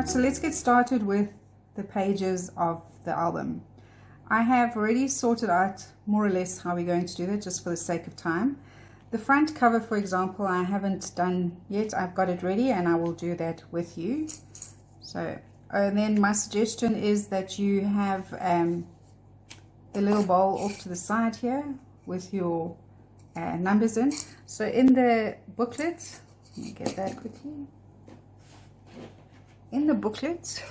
Right, so let's get started with the pages of the album. I have already sorted out more or less how we're going to do that, just for the sake of time. The front cover, for example, I haven't done yet. I've got it ready and I will do that with you. So, and then my suggestion is that you have a little bowl off to the side here with your numbers in. So in the booklet, let me get that quickly. In the booklet,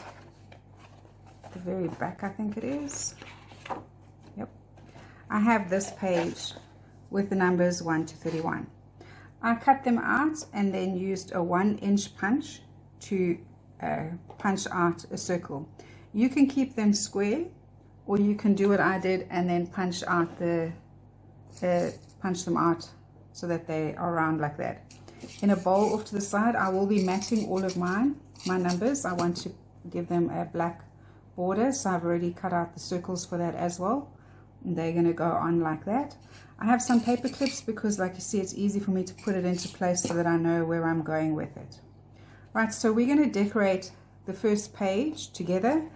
the very back, I think it is. Yep. I have this page with the numbers 1 to 31. I cut them out and then used a 1-inch punch to punch out a circle. You can keep them square, or you can do what I did and then punch out punch them out so that they are round like that. In a bowl off to the side, I will be matching all of my numbers. I want to give them a black border, so I've already cut out the circles for that as well. And they're going to go on like that. I have some paper clips because, like you see, it's easy for me to put it into place so that I know where I'm going with it. Right, so we're going to decorate the first page together,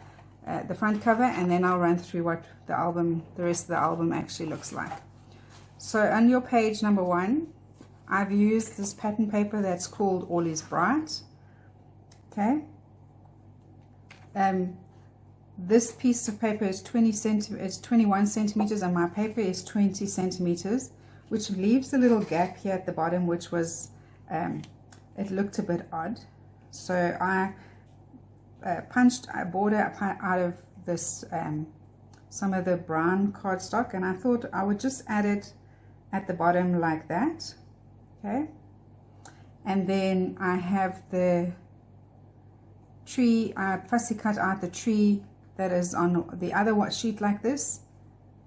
the front cover, and then I'll run through what the rest of the album actually looks like. So on your page number 1, I've used this pattern paper that's called All Is Bright. Okay. This piece of paper is 21 centimeters, and my paper is 20 centimeters, which leaves a little gap here at the bottom, which was it looked a bit odd. So I punched a border out of this some of the brown cardstock, and I thought I would just add it at the bottom like that. Okay, and then I have the tree. I fussy cut out the tree that is on the other sheet like this.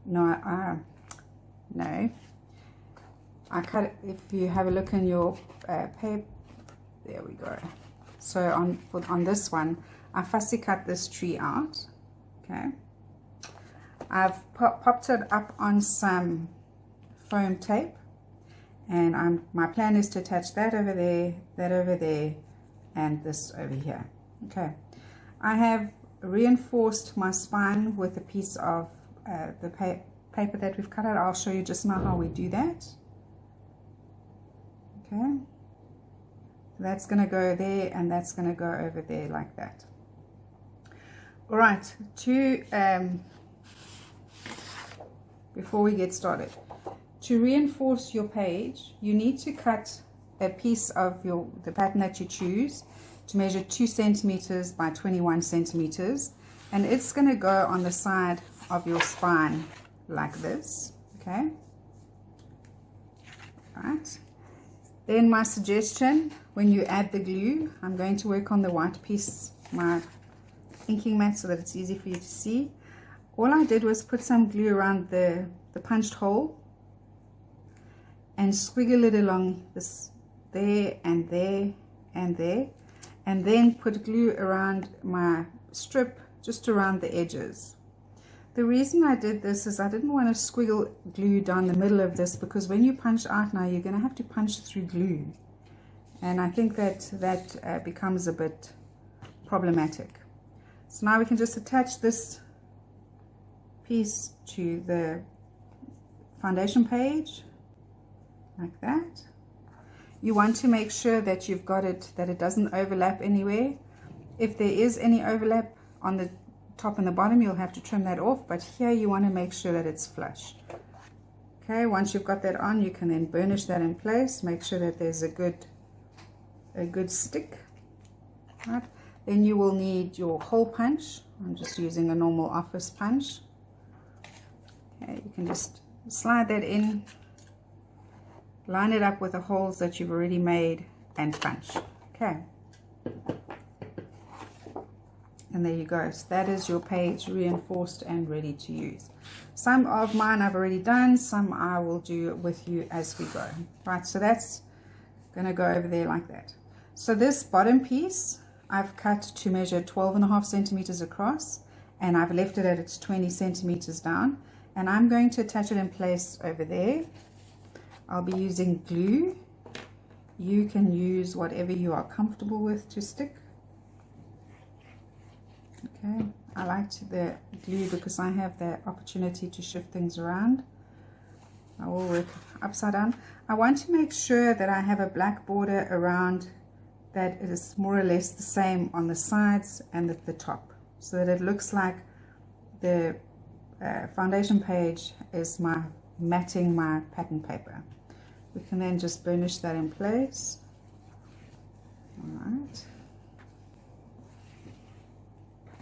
No, I cut it. If you have a look in your paper, there we go. So on this one, I fussy cut this tree out. Okay, I've popped it up on some foam tape, and my plan is to attach that over there, that over there, and this over here. Okay, I have reinforced my spine with a piece of the paper that we've cut out. I'll show you just now how we do that. Okay, that's going to go there, and that's going to go over there like that. All right, before we get started, to reinforce your page, you need to cut a piece of the pattern that you choose to measure 2 centimeters by 21 centimeters, and it's going to go on the side of your spine like this. Okay, right. Then my suggestion, when you add the glue, I'm going to work on the white piece, my inking mat, so that it's easy for you to see. All I did was put some glue around the punched hole and squiggle it along this, there and there and there, and then put glue around my strip just around the edges. The reason I did this is I didn't want to squiggle glue down the middle of this, because when you punch out now, you're going to have to punch through glue, and I think that becomes a bit problematic. So now we can just attach this piece to the foundation page like that. You want to make sure that you've got it, that it doesn't overlap anywhere. If there is any overlap on the top and the bottom, you'll have to trim that off, but here you want to make sure that it's flush. Okay, once you've got that on, you can then burnish that in place. Make sure that there's a good stick. Right. Then you will need your hole punch. I'm just using a normal office punch. Okay, you can just slide that in, line it up with the holes that you've already made, and punch. Okay, and there you go. So that is your page reinforced and ready to use. Some of mine I've already done, some I will do with you as we go. Right, so that's going to go over there like that. So this bottom piece I've cut to measure 12.5 centimeters across, and I've left it at its 20 centimeters down, and I'm going to attach it in place over there. I'll be using glue. You can use whatever you are comfortable with to stick. Okay, I liked the glue because I have the opportunity to shift things around. I will work upside down. I want to make sure that I have a black border around, that it is more or less the same on the sides and at the top, so that it looks like the foundation page is matting my pattern paper. We can then just burnish that in place. Alright.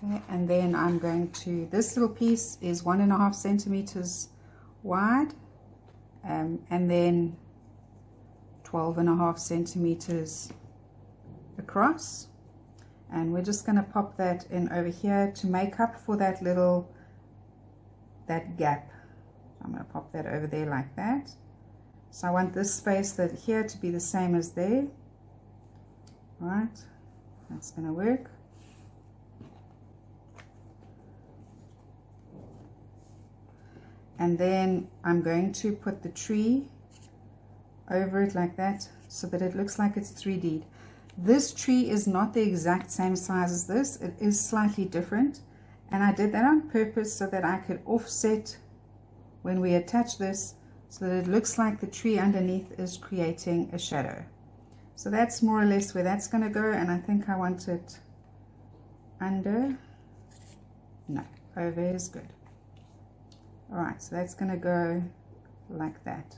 Okay, and then I'm going to, this little piece is 1.5 centimeters wide, and then 12.5 centimeters across, and we're just going to pop that in over here to make up for that gap. I'm going to pop that over there like that. So I want this space that here to be the same as there. Right, that's going to work. And then I'm going to put the tree over it like that, so that it looks like it's 3D'd. This tree is not the exact same size as this. It is slightly different, and I did that on purpose so that I could offset when we attach this, so that it looks like the tree underneath is creating a shadow. So that's more or less where that's going to go, and I think I want it under. No, over is good. Alright, so that's going to go like that.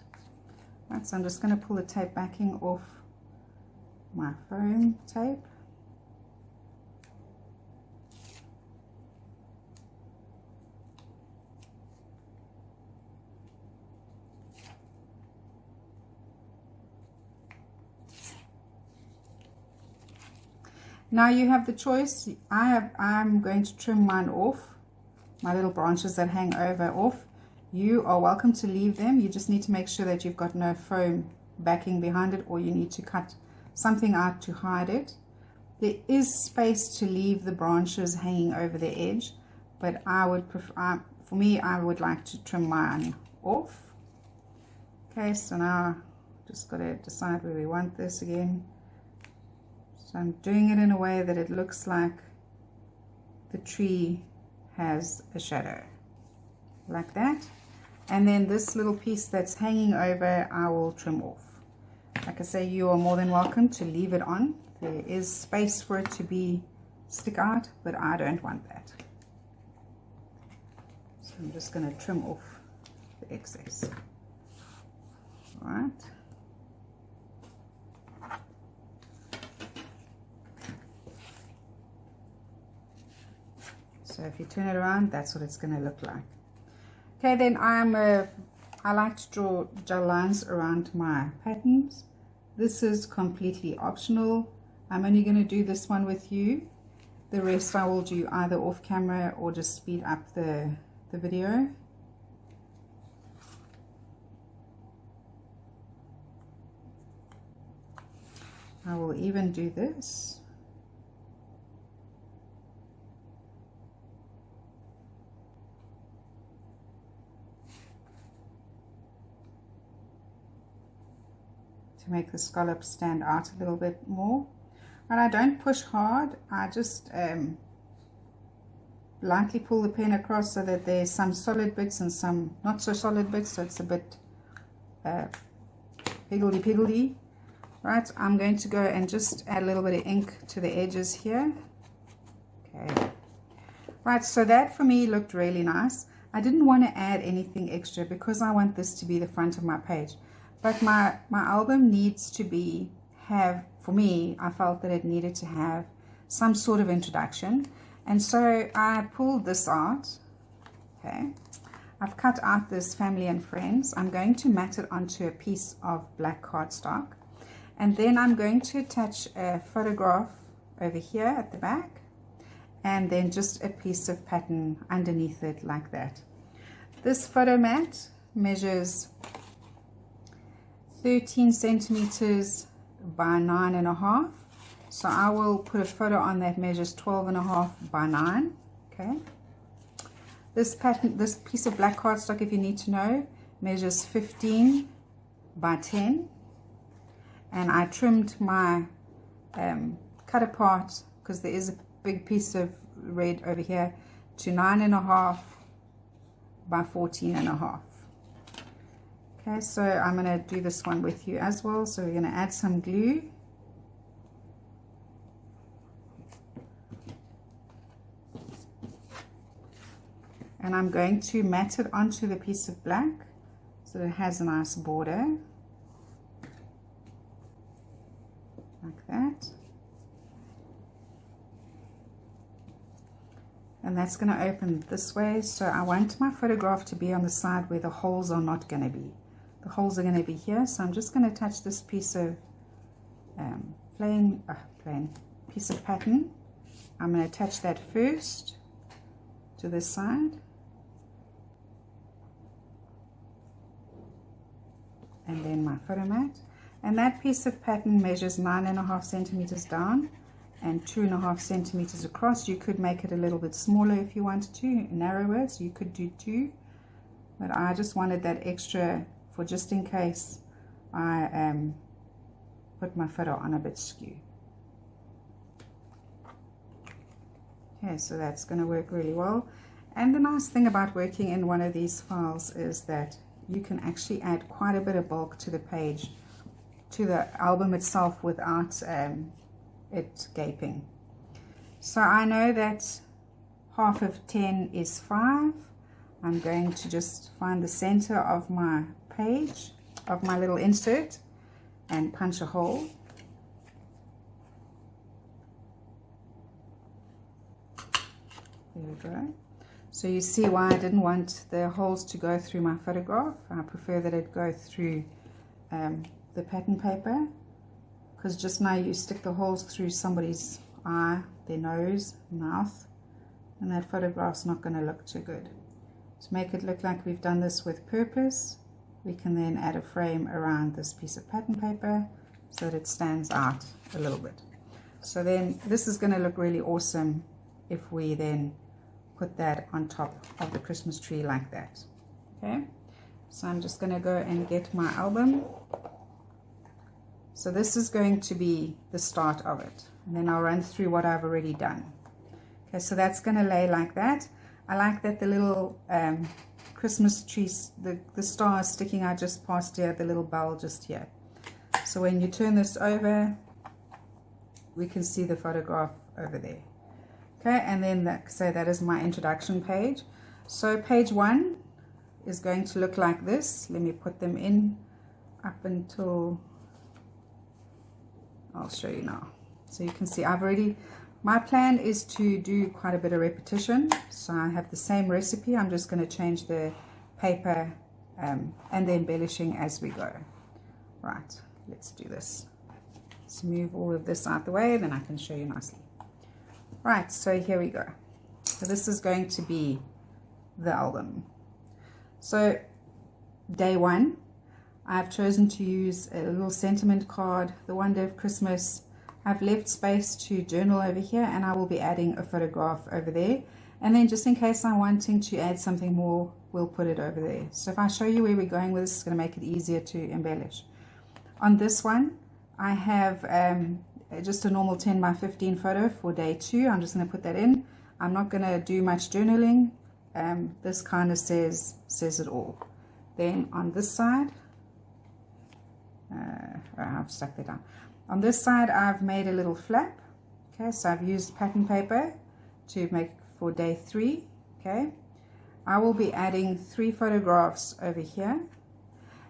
Right, so I'm just going to pull the tape backing off my foam tape. Now you have the choice. I'm going to trim mine off, my little branches that hang over off. You are welcome to leave them. You just need to make sure that you've got no foam backing behind it, or you need to cut something out to hide it. There is space to leave the branches hanging over the edge, but I would prefer, for me, I would like to trim mine off. Okay, so now just got to decide where we want this again. So I'm doing it in a way that it looks like the tree has a shadow, like that. And then this little piece that's hanging over, I will trim off. Like I say, you are more than welcome to leave it on. There is space for it to stick out, but I don't want that. So I'm just going to trim off the excess. All right. So if you turn it around, that's what it's going to look like. Okay, then I like to draw lines around my patterns. This is completely optional. I'm only going to do this one with you. The rest I will do either off camera or just speed up the video. I will even do this. To make the scallop stand out a little bit more. And I don't push hard, I just lightly pull the pen across so that there's some solid bits and some not so solid bits, so it's a bit higgledy-piggledy. Right, I'm going to go and just add a little bit of ink to the edges here. Okay. Right, so that for me looked really nice. I didn't want to add anything extra because I want this to be the front of my page. But my album needs to for me, I felt that it needed to have some sort of introduction. And so I pulled this out. Okay. I've cut out this family and friends. I'm going to mat it onto a piece of black cardstock. And then I'm going to attach a photograph over here at the back. And then just a piece of pattern underneath it like that. This photo mat measures 13 centimeters by 9.5. So I will put a photo on that measures 12.5 by 9. Okay. This piece of black cardstock, if you need to know, measures 15 by 10. And I trimmed my cut apart because there is a big piece of red over here to 9.5 by 14.5. Okay, so I'm going to do this one with you as well. So we're going to add some glue. And I'm going to mat it onto the piece of black so that it has a nice border. Like that. And that's going to open this way. So I want my photograph to be on the side where the holes are not going to be. The holes are going to be here. So I'm just going to touch this piece of plain piece of pattern. I'm going to attach that first to this side. And then my photo mat. And that piece of pattern measures 9.5 centimeters down and 2.5 centimeters across. You could make it a little bit smaller if you wanted to, narrower, so you could do 2. But I just wanted that extra for just in case I put my photo on a bit skew. Okay, so that's going to work really well. And the nice thing about working in one of these files is that you can actually add quite a bit of bulk to the page, to the album itself, without it gaping. So I know that half of 10 is 5. I'm going to just find the center of my page, of my little insert, and punch a hole. There we go. So you see why I didn't want the holes to go through my photograph. I prefer that it go through the pattern paper, because just now you stick the holes through somebody's eye, their nose, mouth, and that photograph's not going to look too good. To make it look like we've done this with purpose, we can then add a frame around this piece of pattern paper so that it stands out a little bit. So then this is going to look really awesome if we then put that on top of the Christmas tree like that. Okay, so I'm just going to go and get my album. So this is going to be the start of it, and then I'll run through what I've already done. Okay, so that's going to lay like that. I like that the little Christmas trees, the star is sticking out just past here, the little bell just here. So when you turn this over, we can see the photograph over there. Okay, and then that is my introduction page. So page 1 is going to look like this. Let me put them in up until, I'll show you now. So you can see my plan is to do quite a bit of repetition. So I have the same recipe. I'm just going to change the paper and the embellishing as we go. Right, let's do this. Let's move all of this out the way, then I can show you nicely. Right, so here we go. So this is going to be the album. So day 1, I've chosen to use a little sentiment card, the one day of Christmas. I've left space to journal over here, and I will be adding a photograph over there. And then just in case I'm wanting to add something more, we'll put it over there. So if I show you where we're going with this, it's going to make it easier to embellish. On this one, I have just a normal 10 by 15 photo for day 2. I'm just going to put that in. I'm not going to do much journaling. This kind of says it all. Then on this side, I've stuck that down. On this side, I've made a little flap. Okay, so I've used pattern paper to make for day 3. Okay, I will be adding 3 photographs over here,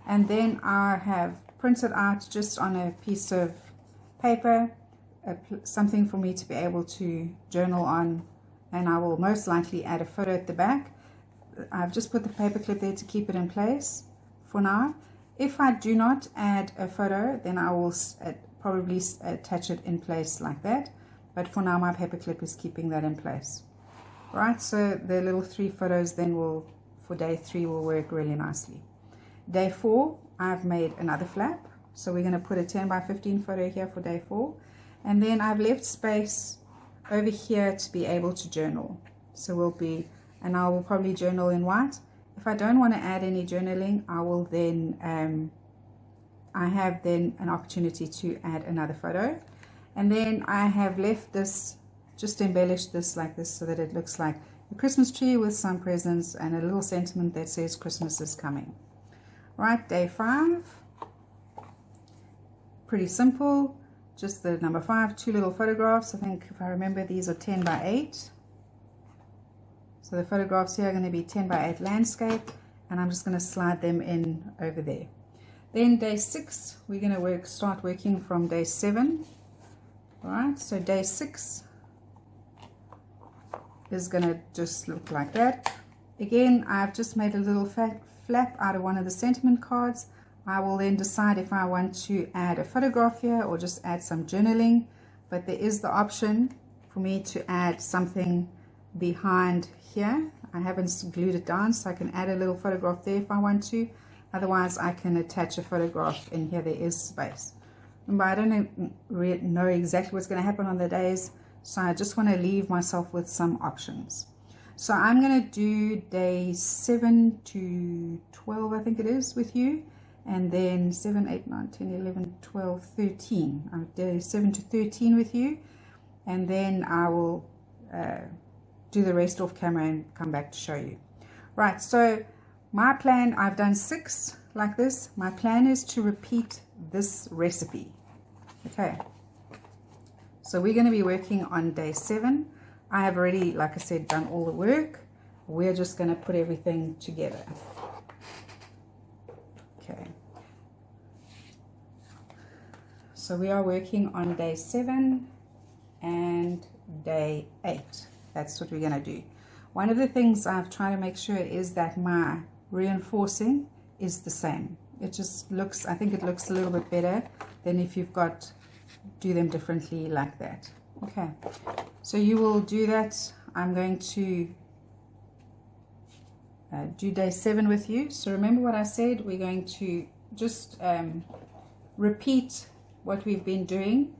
and then I have printed out just on a piece of paper something for me to be able to journal on, and I will most likely add a photo at the back. I've just put the paper clip there to keep it in place for now. If I do not add a photo, then I will probably attach it in place like that, but for now my paper clip is keeping that in place. Right, so the little 3 photos then for day 3 will work really nicely. Day 4, I've made another flap, so we're going to put a 10 by 15 photo here for day 4, and then I've left space over here to be able to journal. So and I will probably journal in white. If I don't want to add any journaling, I will then I have then an opportunity to add another photo, and then I have left this just embellish this like this so that it looks like a Christmas tree with some presents and a little sentiment that says Christmas is coming. Right, day 5. Pretty simple. Just the number 5, 2 little photographs. I think if I remember, these are 10 by 8. So the photographs here are going to be 10 by 8 landscape, and I'm just going to slide them in over there. Then day 6, we're going to start working from day 7. Alright, so day 6 is going to just look like that. Again, I've just made a little flap out of one of the sentiment cards. I will then decide if I want to add a photograph here or just add some journaling, but there is the option for me to add something behind here. I haven't glued it down, so I can add a little photograph there if I want to. Otherwise, I can attach a photograph in here. There is space. Remember, I don't know exactly what's going to happen on the days, so I just want to leave myself with some options. So I'm going to do day 7 to 12, I think it is, with you. And then 7, 8, 9, 10, 11, 12, 13. I'm day 7 to 13 with you. And then I will do the rest off camera and come back to show you. Right, so my plan, I've done 6 like this. My plan is to repeat this recipe. Okay. So we're going to be working on day 7. I have already, like I said, done all the work. We're just going to put everything together. Okay. So we are working on day 7 and day 8. That's what we're going to do. One of the things I've tried to make sure is that my reinforcing is the same. It just looks, I think it looks a little bit better than if you've got, do them differently like that. Okay, so you will do that. I'm going to do day 7 with you. So remember what I said, we're going to just repeat what we've been doing.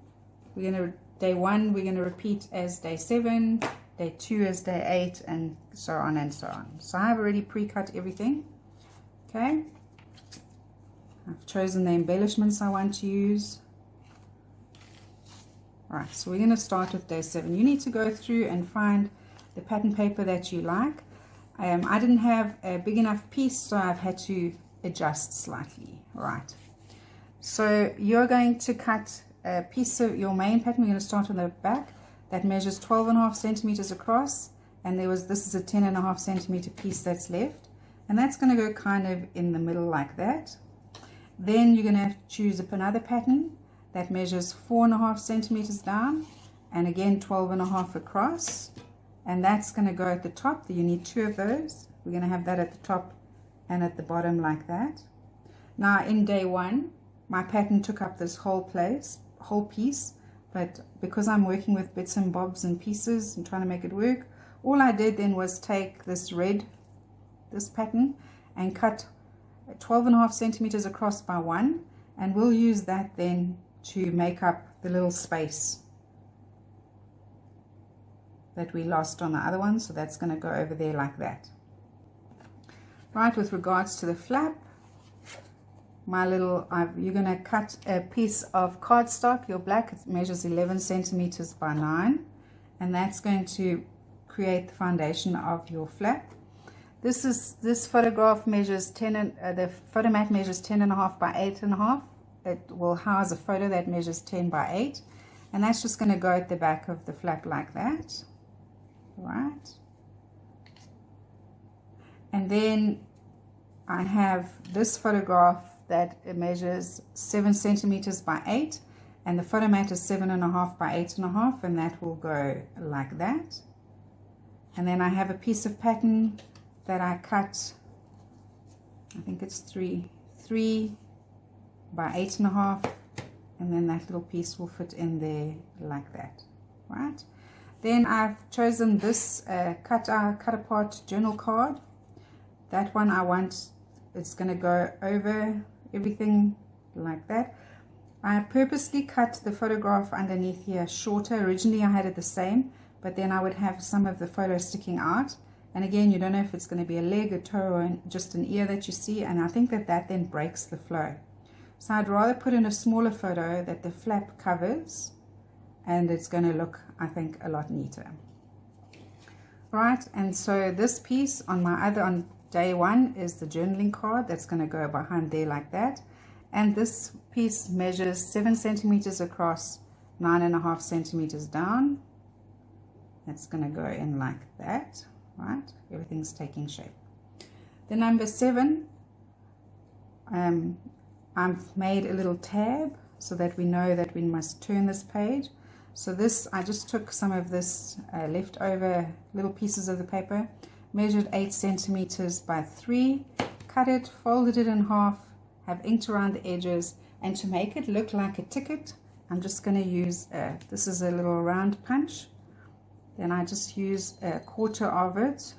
We're going to, day 1 we're going to repeat as day 7, day 2 as day 8, and so on and so on. So I've already pre-cut everything. Okay, I've chosen the embellishments I want to use. Alright, so we're going to start with day 7. You need to go through and find the pattern paper that you like. I didn't have a big enough piece, so I've had to adjust slightly. Alright, so you're going to cut a piece of your main pattern. We're going to start on the back. That measures 12.5 centimeters across, and this is a 10.5 centimeter piece that's left, and that's going to go kind of in the middle like that. Then you're going to have to choose another pattern that measures 4.5 centimeters down, and again 12.5 across, and that's going to go at the top. You need 2 of those. We're going to have that at the top and at the bottom like that. Now in day 1, my pattern took up this whole piece, but because I'm working with bits and bobs and pieces and trying to make it work, all I did then was take this pattern and cut 12.5 centimeters across by 1, and we'll use that then to make up the little space that we lost on the other one. So that's going to go over there like that. Right, with regards to the flap, you're going to cut a piece of cardstock, your black. It measures 11 centimeters by 9, and that's going to create the foundation of your flap. This photograph measures the photomat measures 10.5 by 8.5. It will house a photo that measures 10 by 8, and that's just going to go at the back of the flap like that. Right, and then I have this photograph that it measures 7 centimeters by 8, and the photomat is 7.5 by 8.5, and that will go like that. And then I have a piece of pattern that I cut, I think it's 3 by 8.5, and then that little piece will fit in there like that. Right, then I've chosen this cut apart journal card. That one it's going to go over everything like that. I purposely cut the photograph underneath here shorter. Originally I had it the same, but then I would have some of the photo sticking out, and again you don't know if it's going to be a leg, a toe, or just an ear that you see, and I think that then breaks the flow. So I'd rather put in a smaller photo that the flap covers, and it's going to look, I think, a lot neater. Right, and so this piece on on day one is the journaling card that's going to go behind there like that. And this piece measures 7 centimeters across, 9.5 centimeters down. That's going to go in like that, right? Everything's taking shape. The number 7, I've made a little tab so that we know that we must turn this page. So this, I just took some of this leftover little pieces of the paper, measured 8 centimeters by 3, cut it, folded it in half, have inked around the edges, and to make it look like a ticket, I'm just going to use, this is a little round punch. Then I just use 1/4 of it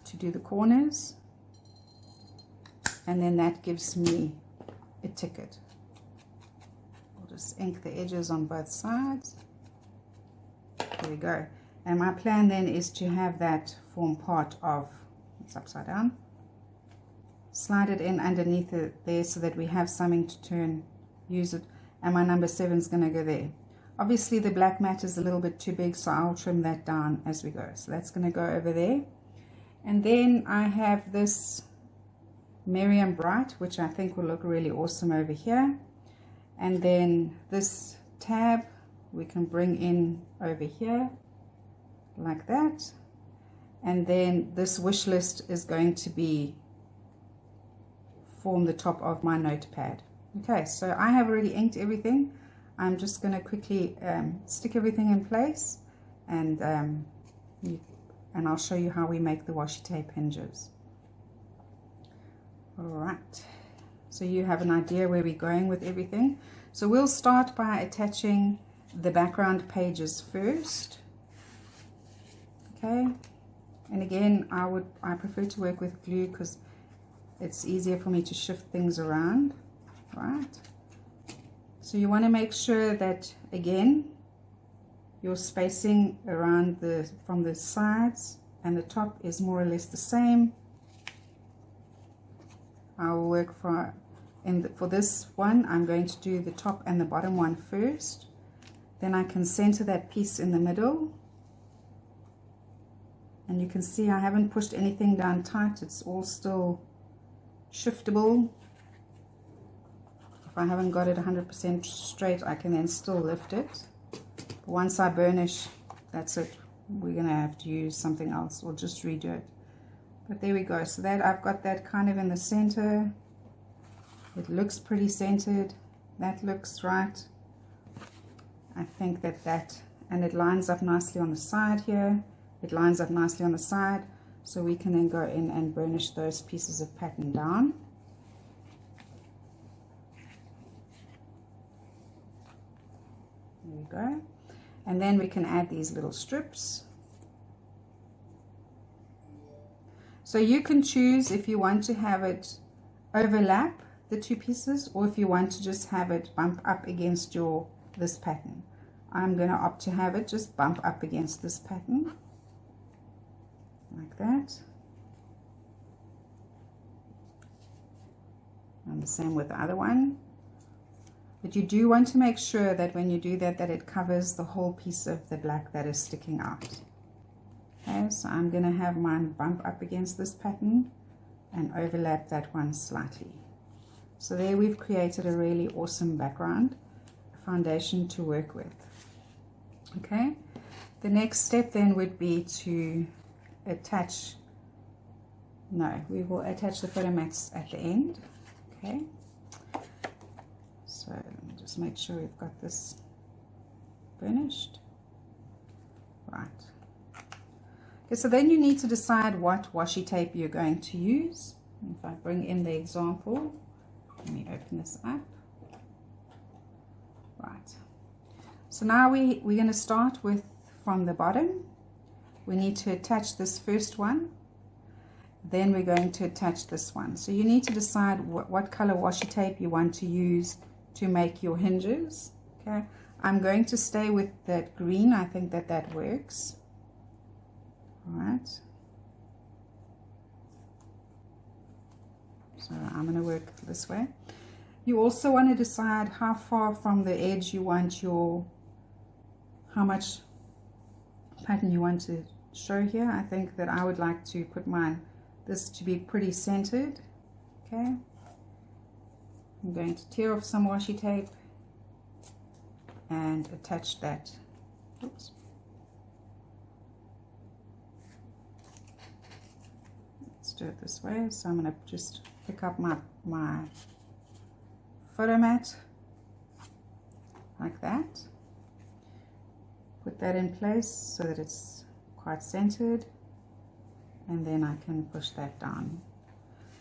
to do the corners, and then that gives me a ticket. I'll just ink the edges on both sides. There we go. And my plan then is to have that form part of, it's upside down, slide it in underneath it there so that we have something to turn, use it, and my number 7 is going to go there. Obviously the black mat is a little bit too big, so I'll trim that down as we go. So that's going to go over there. And then I have this Merriam Bright, which I think will look really awesome over here. And then this tab we can bring in over here like that. And then this wish list is going to form the top of my notepad. Okay, so I have already inked everything. I'm just going to quickly stick everything in place, and I'll show you how we make the washi tape hinges. Alright, so you have an idea where we're going with everything. So we'll start by attaching the background pages first. Okay, and again I prefer to work with glue because it's easier for me to shift things around, right? So you want to make sure that, again, your spacing around from the sides and the top is more or less the same. I will work for this one, I'm going to do the top and the bottom one first. Then I can center that piece in the middle. And you can see I haven't pushed anything down tight, it's all still shiftable. If I haven't got it 100% straight, I can then still lift it. But once I burnish, that's it. We're going to have to use something else or just redo it. But there we go. So that I've got that kind of in the center. It looks pretty centered. That looks right. I think and it lines up nicely on the side here. It lines up nicely on the side. So we can then go in and burnish those pieces of pattern down. There we go. And then we can add these little strips. So you can choose if you want to have it overlap the two pieces, or if you want to just have it bump up against this pattern. I'm going to opt to have it just bump up against this pattern, like that. And the same with the other one. But you do want to make sure that when you do that, that it covers the whole piece of the black that is sticking out. Okay, so I'm going to have mine bump up against this pattern and overlap that one slightly. So there we've created a really awesome background, foundation to work with. Okay, the next step then would be to attach, we will attach the photo mats at the end. Okay, so let me just make sure we've got this finished. Right. Okay, so then you need to decide what washi tape you're going to use. If I bring in the example, let me open this up. Right. So now we're going to start with from the bottom. We need to attach this first one. Then we're going to attach this one. So you need to decide what color washi tape you want to use to make your hinges. Okay, I'm going to stay with that green. I think that works. All right. So I'm going to work this way. You also want to decide how far from the edge you want your how much pattern you want to show here. I think that I would like to put this to be pretty centered. Okay, I'm going to tear off some washi tape and attach that. Oops. Let's do it this way. So I'm going to just pick up my photo mat like that. Put that in place so that it's quite centered, and then I can push that down.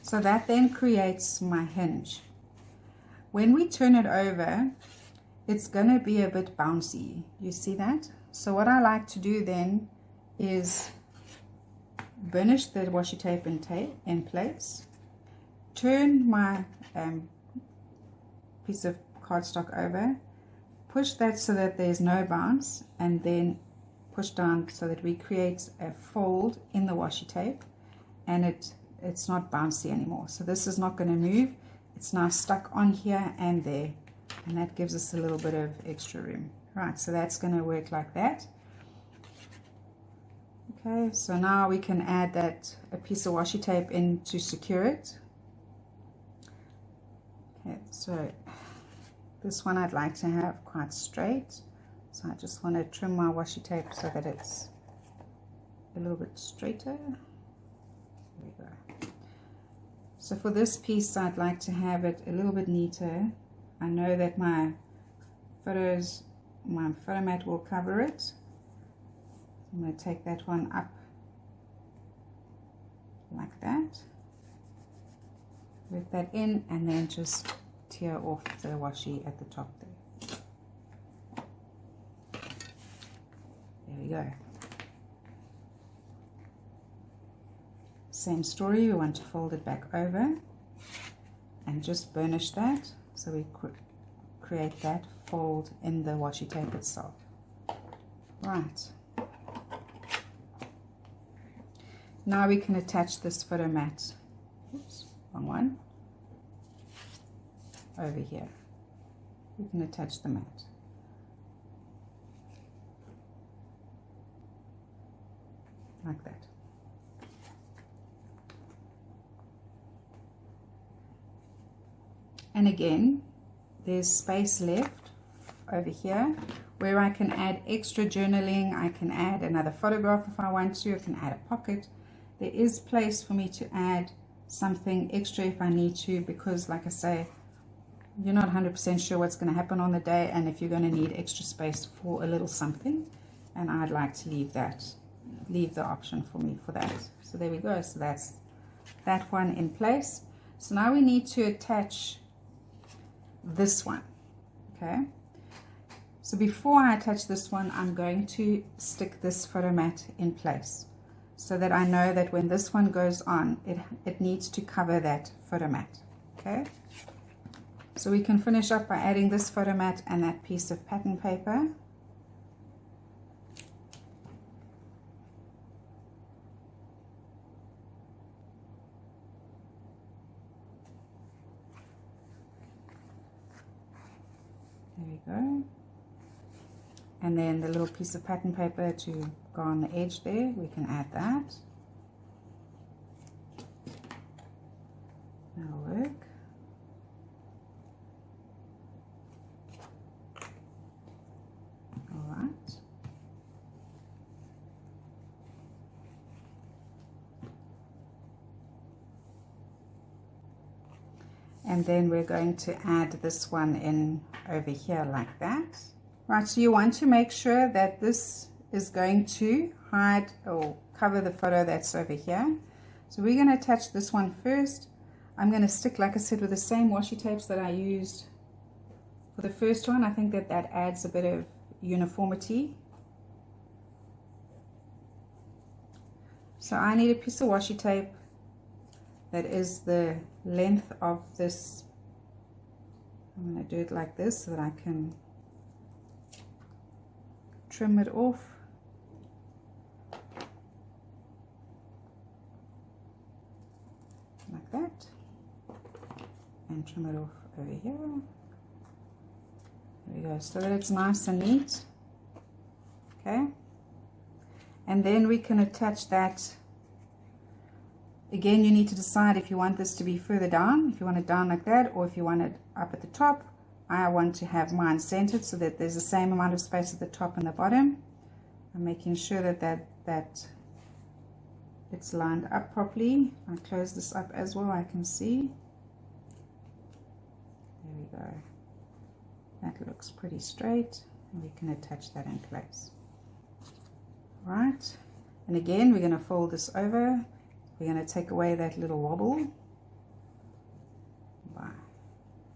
So that then creates my hinge. When we turn it over, it's going to be a bit bouncy. You see that? So what I like to do then is burnish the washi tape in place, turn my piece of cardstock over, push that so that there's no bounce, and then push down so that we create a fold in the washi tape, and it's not bouncy anymore. So this is not going to move. It's now stuck on here and there, and that gives us a little bit of extra room. Right, so that's going to work like that. Okay, so now we can add a piece of washi tape in to secure it. Okay, so this one I'd like to have quite straight. So I just want to trim my washi tape so that it's a little bit straighter. There we go. So for this piece, I'd like to have it a little bit neater. I know that my photo mat will cover it. I'm going to take that one up like that. Let that in, and then just tear off the washi at the top there. There we go. Same story, we want to fold it back over and just burnish that so we create that fold in the washi tape itself. Right. Now we can attach this photo mat. Oops, wrong one. Over here. We can attach the mat. Like that. And again, there's space left over here where I can add extra journaling. I can add another photograph if I want to. I can add a pocket. There is place for me to add something extra if I need to, because like I say, you're not 100% sure what's going to happen on the day, and if you're going to need extra space for a little something, and I'd like to leave the option for me for that. So there we go. So that's that one in place. So now we need to attach this one. Okay, so before I attach this one, I'm going to stick this photo mat in place so that I know that when this one goes on, it needs to cover that photo mat. Okay, so we can finish up by adding this photo mat and that piece of pattern paper. There we go. And then the little piece of pattern paper to go on the edge there, we can add that. That'll work. All right. And then we're going to add this one in over here like that. Right, so you want to make sure that this is going to hide or cover the photo that's over here. So we're going to attach this one first. I'm going to stick, like I said, with the same washi tapes that I used for the first one. I think that adds a bit of uniformity. So I need a piece of washi tape that is the length of this. I'm going to do it like this so that I can trim it off. Like that. And trim it off over here. There we go, so that it's nice and neat. Okay, and then we can attach that. Again, you need to decide if you want this to be further down, if you want it down like that, or if you want it up at the top. I want to have mine centered so that there's the same amount of space at the top and the bottom. I'm making sure that it's lined up properly. If I close this up as well, I can see. There we go. That looks pretty straight, and we can attach that in place. All right, and again, we're going to fold this over. We're going to take away that little wobble by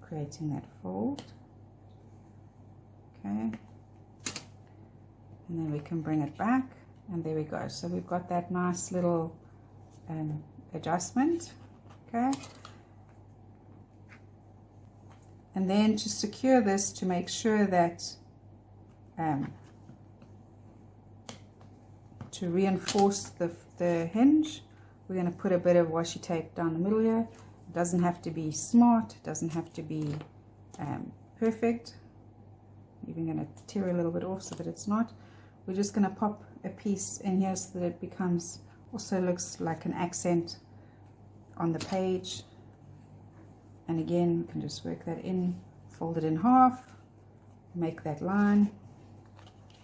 creating that fold. Okay, and then we can bring it back, and there we go. So we've got that nice little adjustment. Okay, and then to secure this, to make sure that to reinforce the hinge, we're going to put a bit of washi tape down the middle here. It doesn't have to be smart, it doesn't have to be perfect. I'm even going to tear a little bit off so that it's not. We're just going to pop a piece in here so that it becomes, also looks like an accent on the page. And again, we can just work that in, fold it in half, make that line,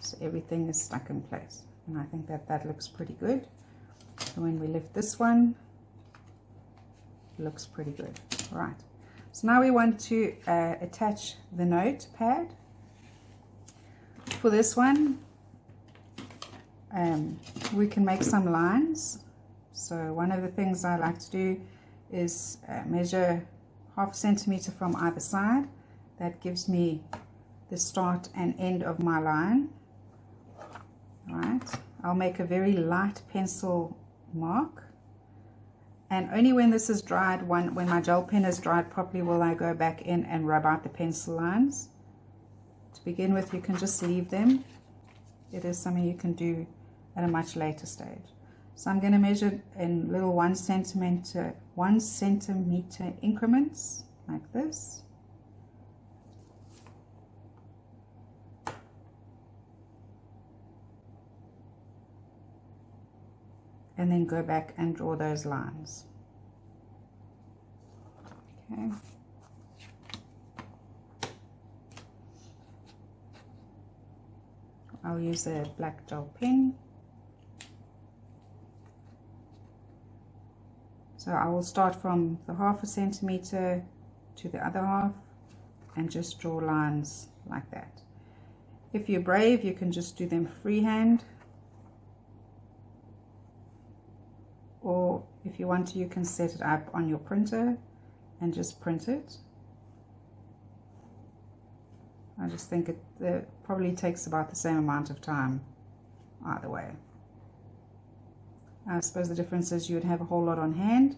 so everything is stuck in place. And I think that looks pretty good. So when we lift this one, it looks pretty good. All right, so now we want to attach the notepad. For this one, we can make some lines. So one of the things I like to do is measure 1/2 centimeter from either side. That gives me the start and end of my line. All right, I'll make a very light pencil mark, and only when this is dried, when my gel pen is dried properly, will I go back in and rub out the pencil lines. To begin with, you can just leave them. It is something you can do at a much later stage. So I'm going to measure in little 1 centimeter increments like this. And then go back and draw those lines. Okay. I'll use a black gel pen. So I will start from the 1/2 centimeter to the other half and just draw lines like that. If you're brave, you can just do them freehand. Or if you want to, you can set it up on your printer and just print it. I just think it probably takes about the same amount of time either way. I suppose the difference is you would have a whole lot on hand.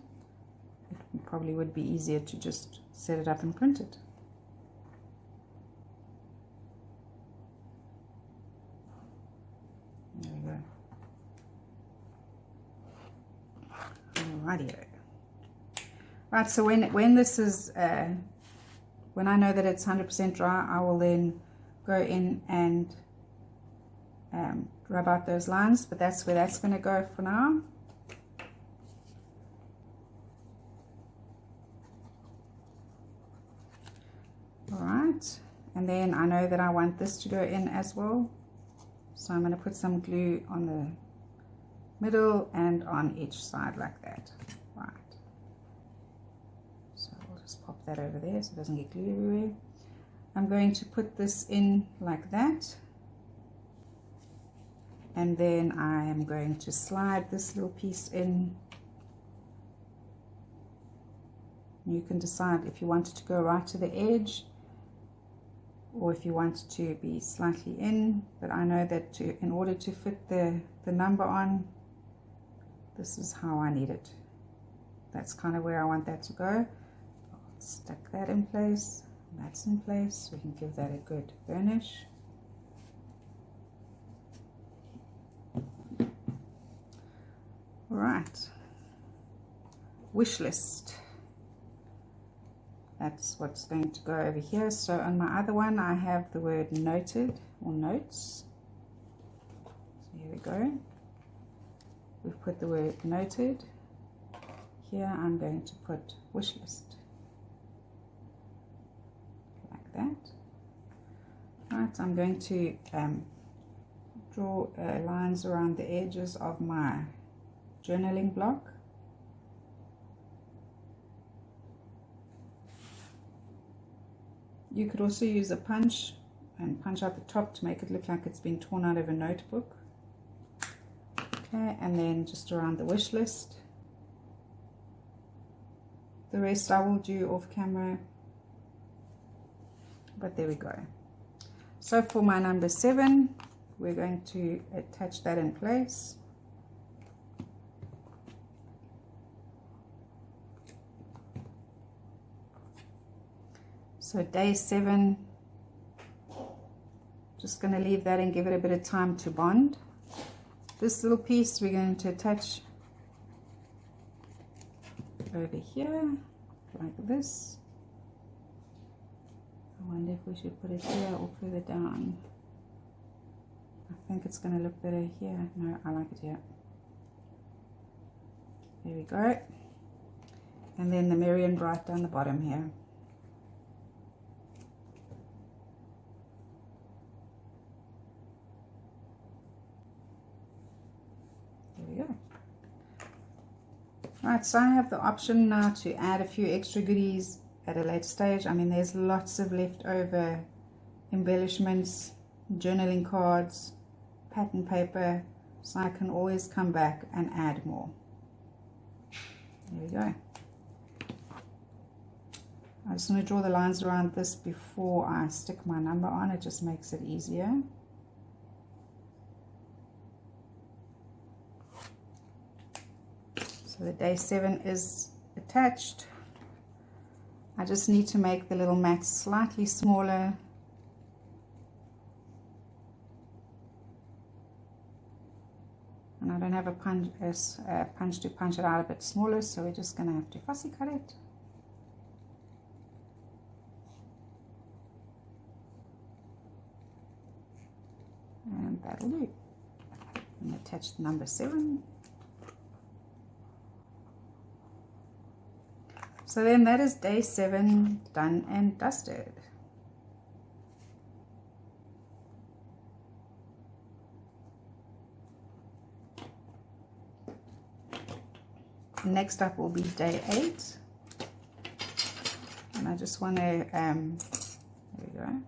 It probably would be easier to just set it up and print it. There we go. Alrighty. Right, so when this is when I know that it's 100% dry, I will then go in and rub out those lines, but that's where that's going to go for now. Alright, and then I know that I want this to go in as well, so I'm going to put some glue on the middle and on each side like that. Right, so we'll just pop that over there so it doesn't get glue everywhere. I'm going to put this in like that, and then I am going to slide this little piece in. You can decide if you want it to go right to the edge or if you want it to be slightly in, but I know that in order to fit the number on, this is how I need it. That's kind of where I want that to go. I'll stick that in place. That's in place. We can give that a good burnish. All right. Wish list. That's what's going to go over here. So on my other one, I have the word noted or notes. There we go. We've put the word noted. Here I'm going to put wish list. Like that. Right, I'm going to draw lines around the edges of my journaling block. You could also use a punch and punch out the top to make it look like it's been torn out of a notebook. Okay, and then just around the wish list. The rest I will do off camera, but there we go. So for my number 7, we're going to attach that in place. So day 7, just going to leave that and give it a bit of time to bond. This little piece we're going to attach over here like this. I wonder if we should put it here or further down. I think it's going to look better here. No, I like it here. There we go. And then the merry and bright down the bottom here. There we go. Right, so I have the option now to add a few extra goodies at a later stage. I mean, there's lots of leftover embellishments, journaling cards, pattern paper, so I can always come back and add more. There we go. I just want to draw the lines around this before I stick my number on. It just makes it easier. So the day 7 is attached. I just need to make the little mats slightly smaller. And I don't have a punch to punch it out a bit smaller, so we're just going to have to fussy cut it. And that'll do. And attach the number 7. So then that is day 7 done and dusted. Next up will be day 8. And I just want to, there we go.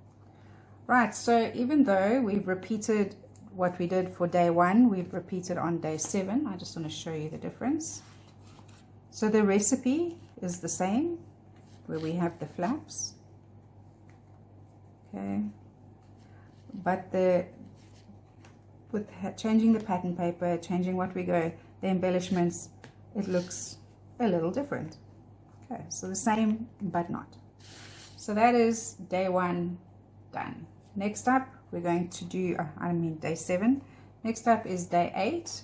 Right, so even though we've repeated what we did for day 1, we've repeated on day 7. I just want to show you the difference. So the recipe is the same, where we have the flaps, okay, but with changing the pattern paper, changing what we go, the embellishments, it looks a little different. Okay, so the same but not. So that is day 1 done. Next up we're going to do day 7. Next up is day 8.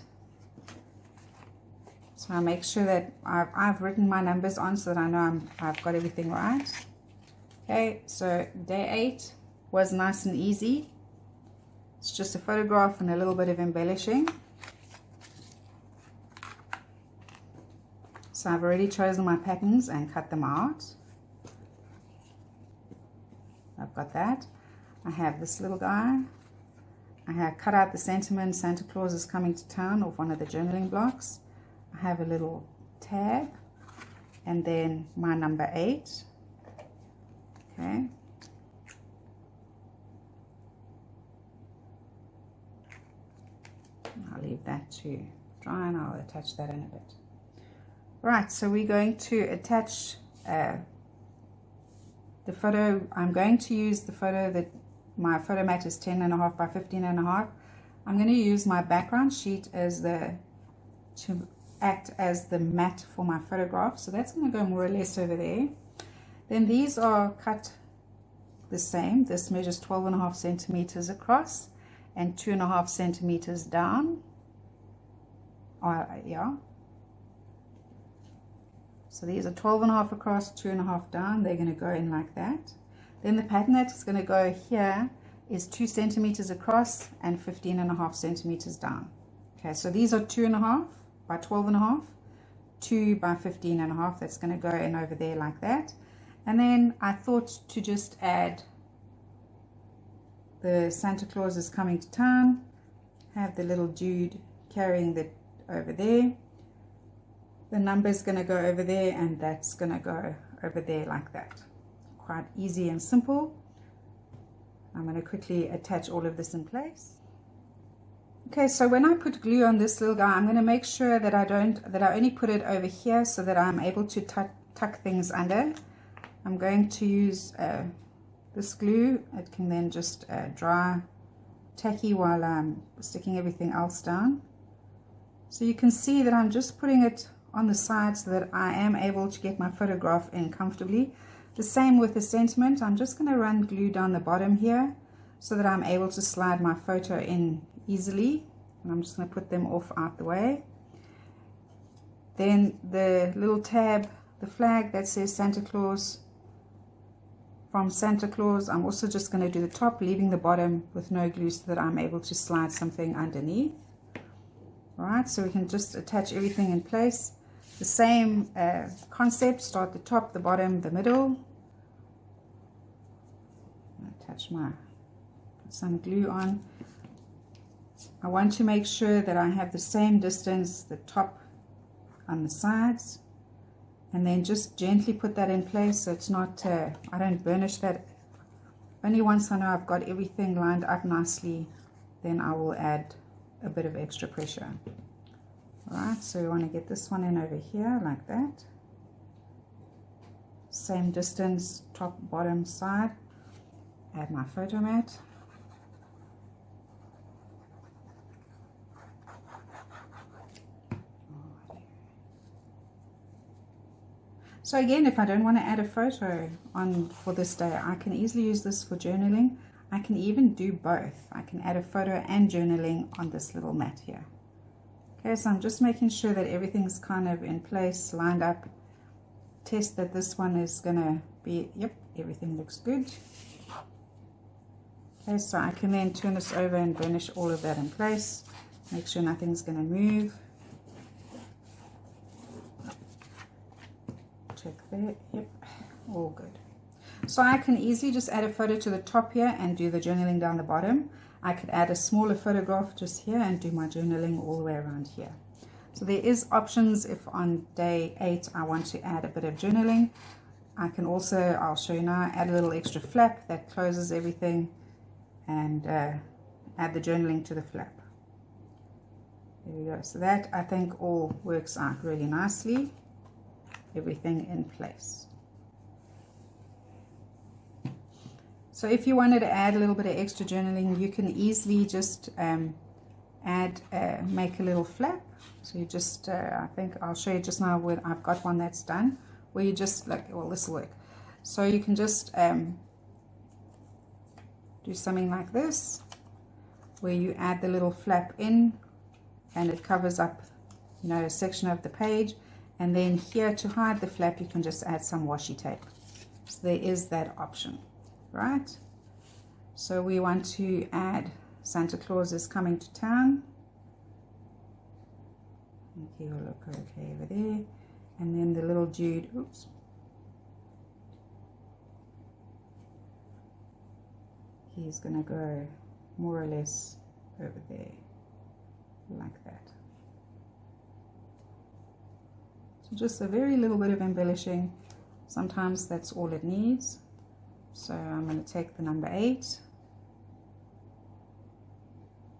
So I make sure that I've written my numbers on so that I know I've got everything right. Okay, so day 8 was nice and easy. It's just a photograph and a little bit of embellishing. So I've already chosen my patterns and cut them out. I've got that. I have this little guy. I have cut out the sentiment, Santa Claus is coming to town, off one of the journaling blocks. I have a little tag, and then my number 8. Okay. I'll leave that to dry and I'll attach that in a bit. Right, so we're going to attach the photo. I'm going to use the photo that my photo mat is 10.5 by 15.5. I'm going to use my background sheet as to act as the mat for my photograph. So that's going to go more or less over there. Then these are cut the same. This measures 12.5 centimeters across and 2.5 centimeters down. Yeah. So these are 12.5 across, 2.5 down. They're going to go in like that. Then the pattern that is going to go here is 2 centimeters across and 15.5 centimeters down. Okay, so these are 2.5 by 12.5, 2 by 15.5. That's going to go in over there like that. And then I thought to just add the Santa Claus is coming to town, have the little dude carrying the over there. The number is going to go over there, and that's going to go over there like that. Quite easy and simple. I'm going to quickly attach all of this in place. Okay, so when I put glue on this little guy, I'm going to make sure that I only put it over here so that I'm able to tuck things under. I'm going to use this glue. It can then just dry tacky while I'm sticking everything else down. So you can see that I'm just putting it on the side so that I am able to get my photograph in comfortably. The same with the sentiment. I'm just going to run glue down the bottom here so that I'm able to slide my photo in easily. And I'm just going to put them off out the way. Then the little tab, the flag that says Santa Claus, from Santa Claus, I'm also just going to do the top, leaving the bottom with no glue so that I'm able to slide something underneath. Alright, so we can just attach everything in place. The same concept, start the top, the bottom, the middle. Attach put some glue on. I want to make sure that I have the same distance, the top on the sides. And then just gently put that in place so it's not, I don't burnish that. Only once I know I've got everything lined up nicely, then I will add a bit of extra pressure. Alright, so we want to get this one in over here like that. Same distance, top, bottom, side. Add my photo mat. So again, if I don't want to add a photo on for this day, I can easily use this for journaling. I can even do both. I can add a photo and journaling on this little mat here. Okay, so I'm just making sure that everything's kind of in place, lined up. Test that this one is going to be, yep, everything looks good. Okay, so I can then turn this over and burnish all of that in place. Make sure nothing's going to move. Check there, yep, all good. So I can easily just add a photo to the top here and do the journaling down the bottom. I could add a smaller photograph just here and do my journaling all the way around here. So there is options if on day 8 I want to add a bit of journaling. I can also, I'll show you now, add a little extra flap that closes everything and add the journaling to the flap. There we go. So that I think all works out really nicely. Everything in place. So if you wanted to add a little bit of extra journaling, you can easily just make a little flap. So you just, I think I'll show you just now where I've got one that's done, where you just like, well, this will work. So you can just do something like this, where you add the little flap in, and it covers up, you know, a section of the page. And then here to hide the flap, you can just add some washi tape. So there is that option, right? So we want to add Santa Claus is coming to town. Okay, will look okay over there. And then the little dude, oops. He's gonna go more or less over there, like that. So just a very little bit of embellishing. Sometimes that's all it needs. So I'm going to take the number 8,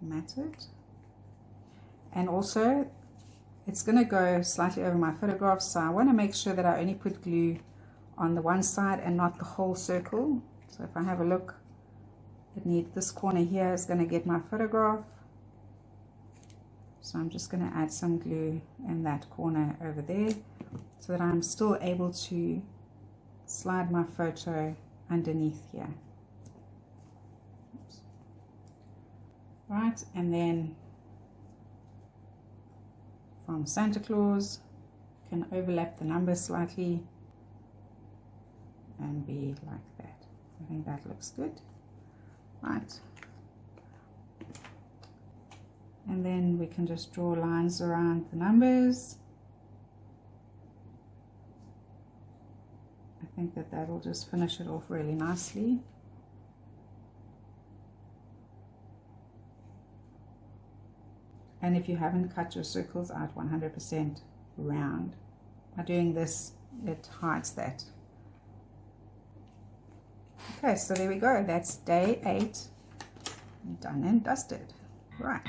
mat it, and also it's going to go slightly over my photograph, so I want to make sure that I only put glue on the one side and not the whole circle. So if I have a look, it needs this corner here is going to get my photograph. So I'm just going to add some glue in that corner over there so that I'm still able to slide my photo underneath here. Oops. Right, and then from Santa Claus, can overlap the number slightly and be like that. I think that looks good. right? And then we can just draw lines around the numbers. I think that will just finish it off really nicely. And if you haven't cut your circles out 100% round, by doing this, it hides that. Okay, so there we go. That's day 8, done and dusted. Right.